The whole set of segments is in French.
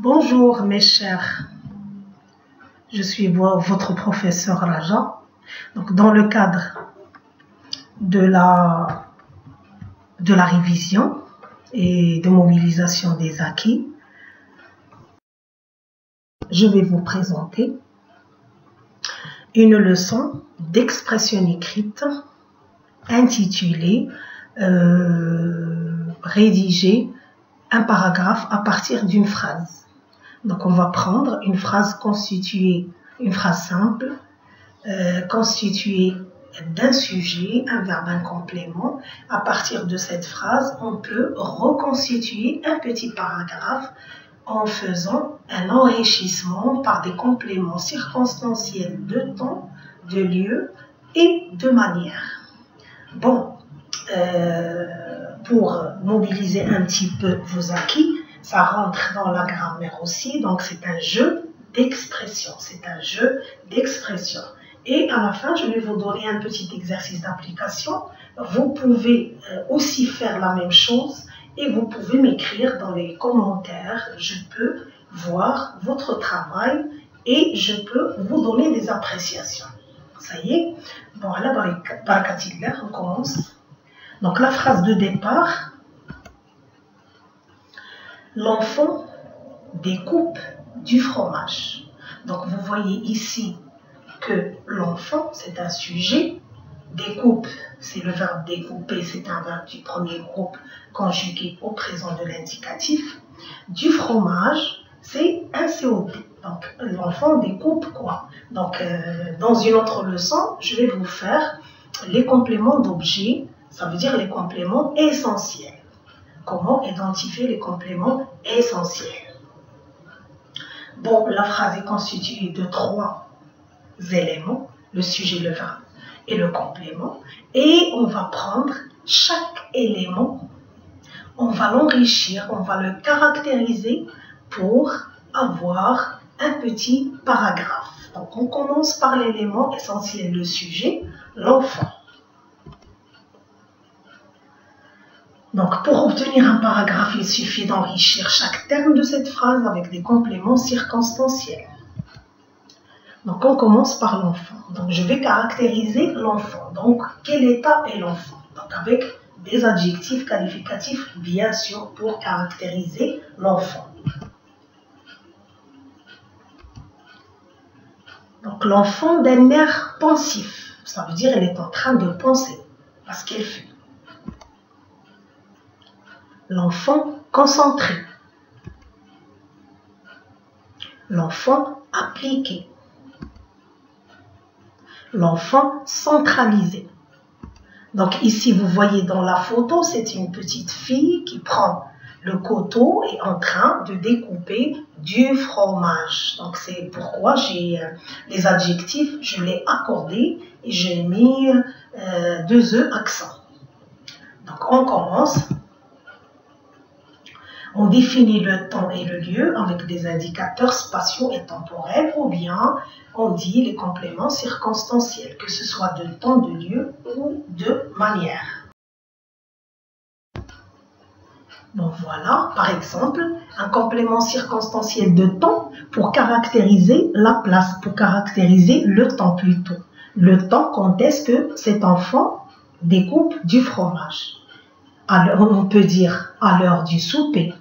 Bonjour mes chers, je suis votre professeur Raja. Donc, dans le cadre de la révision et de mobilisation des acquis, je vais vous présenter une leçon d'expression écrite intitulée rédiger un paragraphe à partir d'une phrase. Donc on va prendre une phrase constituée, une phrase simple, constituée d'un sujet, un verbe, un complément. À partir de cette phrase, on peut reconstituer un petit paragraphe en faisant un enrichissement par des compléments circonstanciels de temps, de lieu et de manière. Bon, pour mobiliser un petit peu vos acquis, ça rentre dans la grammaire aussi, donc c'est un jeu d'expression, Et à la fin, je vais vous donner un petit exercice d'application. Vous pouvez aussi faire la même chose et vous pouvez m'écrire dans les commentaires. Je peux voir votre travail et je peux vous donner des appréciations. Ça y est. Bon, là, barakatillah, on commence. Donc, la phrase de départ. L'enfant découpe du fromage. Donc, vous voyez ici que l'enfant, c'est un sujet. Découpe, c'est le verbe découper, c'est un verbe du premier groupe conjugué au présent de l'indicatif. Du fromage, c'est un COP. Donc, l'enfant découpe quoi? Donc, dans une autre leçon, je vais vous faire les compléments d'objet, ça veut dire les compléments essentiels. Comment identifier les compléments essentiels? Bon, la phrase est constituée de 3 éléments, le sujet, le verbe et le complément. Et on va prendre chaque élément, on va l'enrichir, on va le caractériser pour avoir un petit paragraphe. Donc, on commence par l'élément essentiel, le sujet, l'enfant. Donc, pour obtenir un paragraphe, il suffit d'enrichir chaque terme de cette phrase avec des compléments circonstanciels. Donc, on commence par l'enfant. Donc, je vais caractériser l'enfant. Donc, quel état est l'enfant? Donc, avec des adjectifs qualificatifs, bien sûr, pour caractériser l'enfant. Donc, l'enfant d'un air pensif. Ça veut dire qu'elle est en train de penser à ce qu'elle fait. L'enfant concentré. L'enfant appliqué. L'enfant centralisé. Donc ici, vous voyez dans la photo, c'est une petite fille qui prend le couteau et est en train de découper du fromage. Donc c'est pourquoi j'ai les adjectifs, je l'ai accordé et j'ai mis 2 E accents. Donc on commence. On définit le temps et le lieu avec des indicateurs spatiaux et temporels ou bien on dit les compléments circonstanciels, que ce soit de temps, de lieu ou de manière. Donc voilà, par exemple, un complément circonstanciel de temps pour caractériser la place, pour caractériser le temps plutôt. Le temps, quand est-ce que cet enfant découpe du fromage? Alors, on peut dire à l'heure du souper,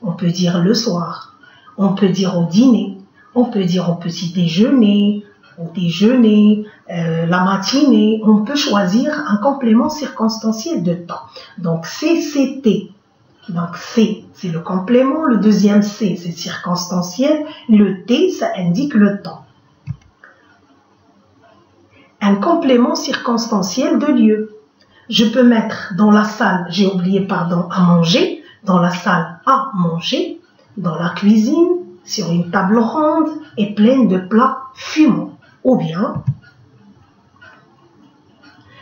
on peut dire le soir, on peut dire au dîner, on peut dire au petit déjeuner, la matinée. On peut choisir un complément circonstanciel de temps. Donc, CCT. Donc, C, c'est le complément. Le deuxième C, c'est circonstanciel. Le T, ça indique le temps. Un complément circonstanciel de lieu. Je peux mettre dans la salle, j'ai oublié, pardon, à manger, dans la salle à manger, dans la cuisine, sur une table ronde et pleine de plats fumants, ou bien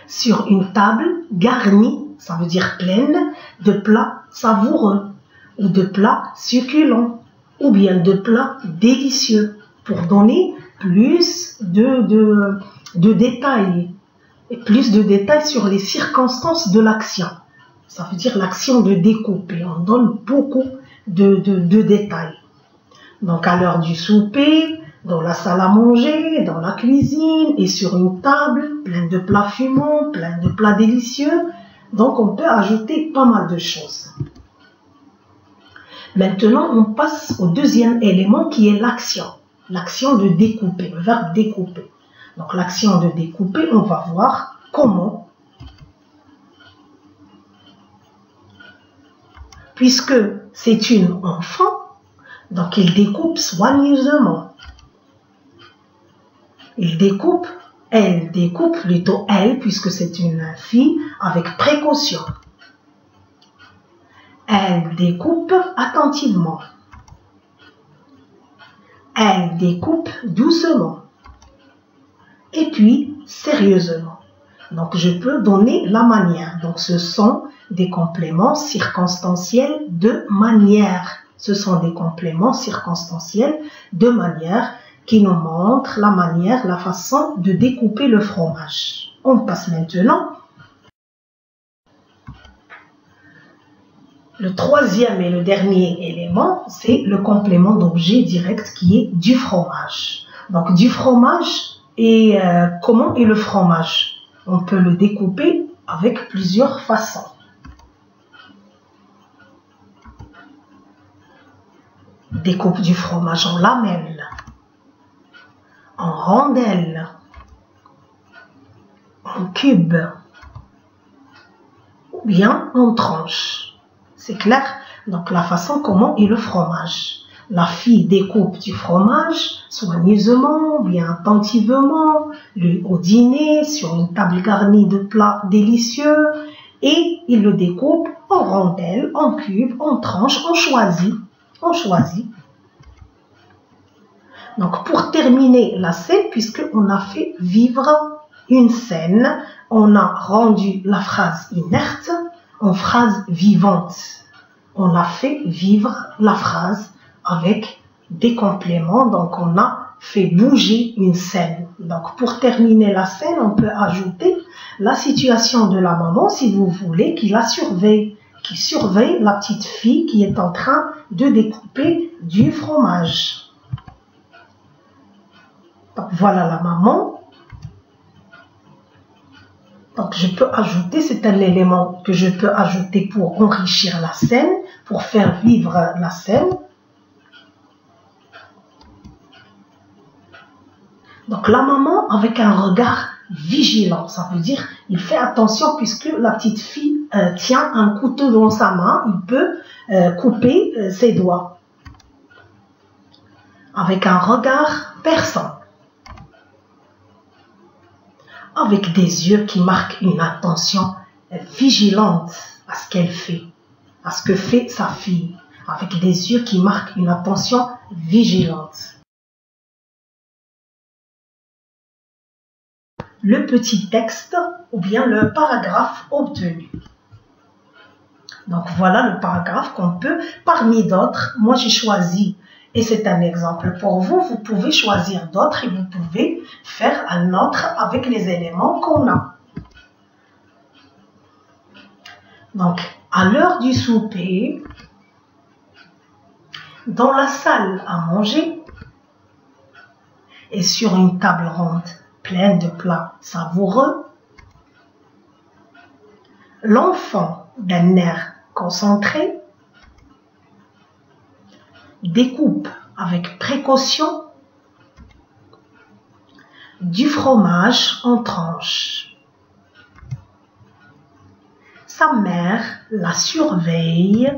sur une table garnie, ça veut dire pleine, de plats savoureux, ou de plats succulents, ou bien de plats délicieux, pour donner plus de détails. Et plus de détails sur les circonstances de l'action. Ça veut dire l'action de découper. On donne beaucoup de détails. Donc à l'heure du souper, dans la salle à manger, dans la cuisine et sur une table pleine de plats fumants, pleine de plats délicieux. Donc on peut ajouter pas mal de choses. Maintenant, on passe au deuxième élément qui est l'action. L'action de découper, le verbe découper. Donc l'action de découper, on va voir comment. Puisque c'est une enfant, donc il découpe soigneusement. Il découpe, elle découpe, plutôt elle, puisque c'est une fille, avec précaution. Elle découpe attentivement. Elle découpe doucement. Et puis, sérieusement. Donc, je peux donner la manière. Donc, ce sont des compléments circonstanciels de manière. Ce sont des compléments circonstanciels de manière qui nous montrent la manière, la façon de découper le fromage. On passe maintenant. Le troisième et le dernier élément, c'est le complément d'objet direct qui est du fromage. Donc, du fromage, et comment est le fromage? On peut le découper avec plusieurs façons. Découpe du fromage en lamelles, en rondelles, en cubes, ou bien en tranches. C'est clair? Donc la façon comment est le fromage. La fille découpe du fromage soigneusement, bien attentivement, au dîner, sur une table garnie de plats délicieux, et il le découpe en rondelles, en cubes, en tranches, on choisit. Donc pour terminer la scène, puisqu'on a fait vivre une scène, on a rendu la phrase inerte en phrase vivante. On a fait vivre la phrase avec des compléments, donc on a fait bouger une scène. Donc pour terminer la scène, on peut ajouter la situation de la maman, si vous voulez, qui la surveille, qui surveille la petite fille qui est en train de découper du fromage. Donc voilà la maman. Donc je peux ajouter, c'est un élément que je peux ajouter pour enrichir la scène, pour faire vivre la scène. Donc la maman avec un regard vigilant, ça veut dire il fait attention puisque la petite fille tient un couteau dans sa main, il peut couper ses doigts. Avec un regard perçant. Avec des yeux qui marquent une attention vigilante à ce qu'elle fait, à ce que fait sa fille, avec des yeux qui marquent une attention vigilante. Le petit texte ou bien le paragraphe obtenu. Donc voilà le paragraphe qu'on peut, parmi d'autres, moi j'ai choisi. Et c'est un exemple pour vous, vous pouvez choisir d'autres et vous pouvez faire un autre avec les éléments qu'on a. Donc, à l'heure du souper, dans la salle à manger et sur une table ronde pleine de plats savoureux, l'enfant d'un air concentré découpe avec précaution du fromage en tranches. Sa mère la surveille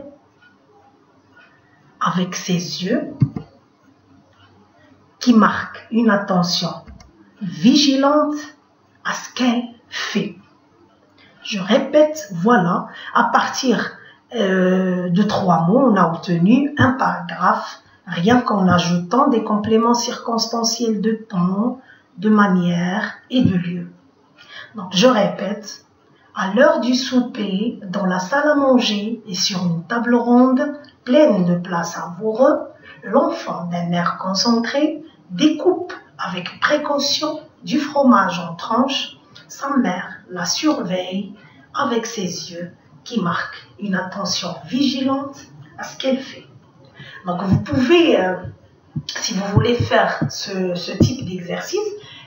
avec ses yeux qui marquent une attention vigilante à ce qu'elle fait. Je répète, voilà, à partir de 3 mots, on a obtenu un paragraphe, rien qu'en ajoutant des compléments circonstanciels de temps, de manière et de lieu. Donc, je répète, à l'heure du souper, dans la salle à manger et sur une table ronde pleine de plats savoureux, l'enfant d'un air concentré découpe avec précaution du fromage en tranches. Sa mère la surveille avec ses yeux qui marquent une attention vigilante à ce qu'elle fait. Donc vous pouvez si vous voulez faire ce type d'exercice,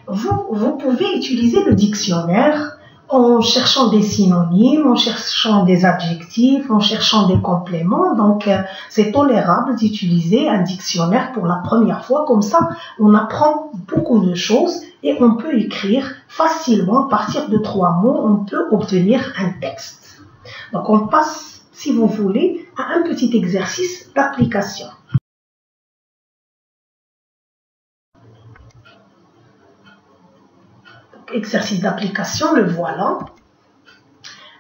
vous pouvez utiliser le dictionnaire en cherchant des synonymes, en cherchant des adjectifs, en cherchant des compléments. Donc, c'est tolérable d'utiliser un dictionnaire pour la première fois. Comme ça, on apprend beaucoup de choses et on peut écrire facilement. À partir de 3 mots, on peut obtenir un texte. Donc, on passe, si vous voulez, à un petit exercice d'application. Exercice d'application, le voilà.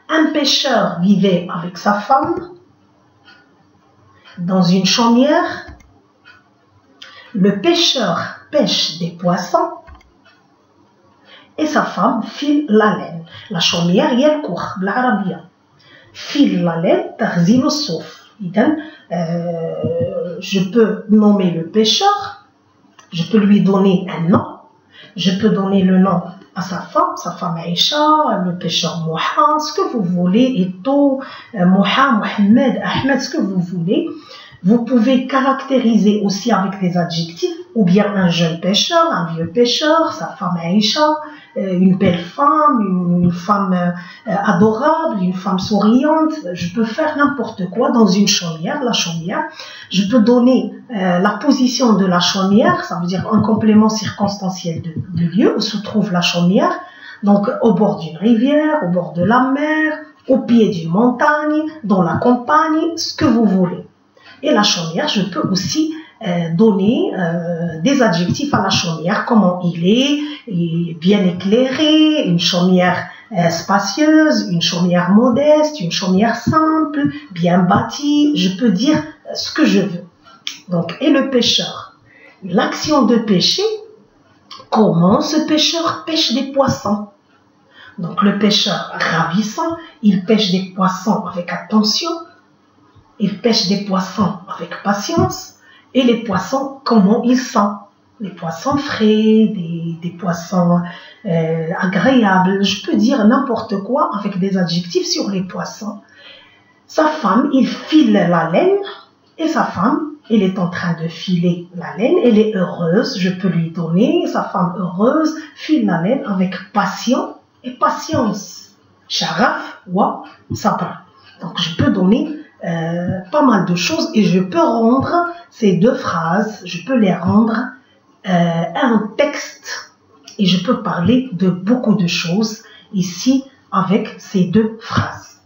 Un pêcheur vivait avec sa femme dans une chaumière. Le pêcheur pêche des poissons et sa femme file la laine. La chaumière هي الكوخ بالعربية. File la laine تغزل الصوف. إذن je peux nommer le pêcheur, je peux lui donner un nom, je peux donner le nom à sa femme Aïcha, le pêcheur Moha, ce que vous voulez, Eto, Moha, Mohamed, Ahmed, ce que vous voulez. Vous pouvez caractériser aussi avec des adjectifs, ou bien un jeune pêcheur, un vieux pêcheur, sa femme Aïcha, une belle femme, une femme adorable, une femme souriante. Je peux faire n'importe quoi dans une chaumière, la chaumière. Je peux donner la position de la chaumière, ça veut dire un complément circonstanciel du lieu où se trouve la chaumière. Donc au bord d'une rivière, au bord de la mer, au pied d'une montagne, dans la campagne, ce que vous voulez. Et la chaumière, je peux aussi donner des adjectifs à la chaumière, comment il est bien éclairé, une chaumière spacieuse, une chaumière modeste, une chaumière simple, bien bâtie. Je peux dire ce que je veux. Donc, et le pêcheur, l'action de pêcher, comment ce pêcheur pêche des poissons. Donc, le pêcheur ravissant, il pêche des poissons avec attention, il pêche des poissons avec patience. Et les poissons, comment ils sont? Les poissons frais, des poissons agréables. Je peux dire n'importe quoi avec des adjectifs sur les poissons. Sa femme, il file la laine. Et sa femme, elle est en train de filer la laine. Elle est heureuse. Je peux lui donner, sa femme heureuse, file la laine avec passion et patience. Sharaf wa sabr. Donc, je peux donner pas mal de choses et je peux rendre ces deux phrases, je peux les rendre un texte et je peux parler de beaucoup de choses ici avec ces deux phrases.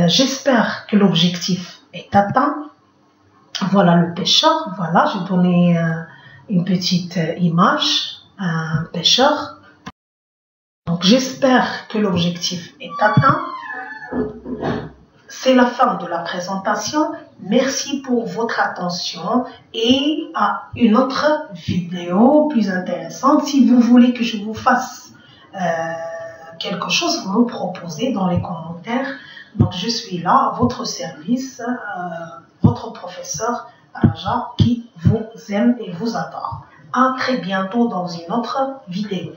J'espère que l'objectif est atteint. Voilà le pêcheur, voilà, j'ai donné une petite image à un pêcheur. Donc j'espère que l'objectif est atteint. C'est la fin de la présentation. Merci pour votre attention et à une autre vidéo plus intéressante. Si vous voulez que je vous fasse quelque chose, vous me proposez dans les commentaires. Donc je suis là, à votre service, votre professeur Raja qui vous aime et vous adore. À très bientôt dans une autre vidéo.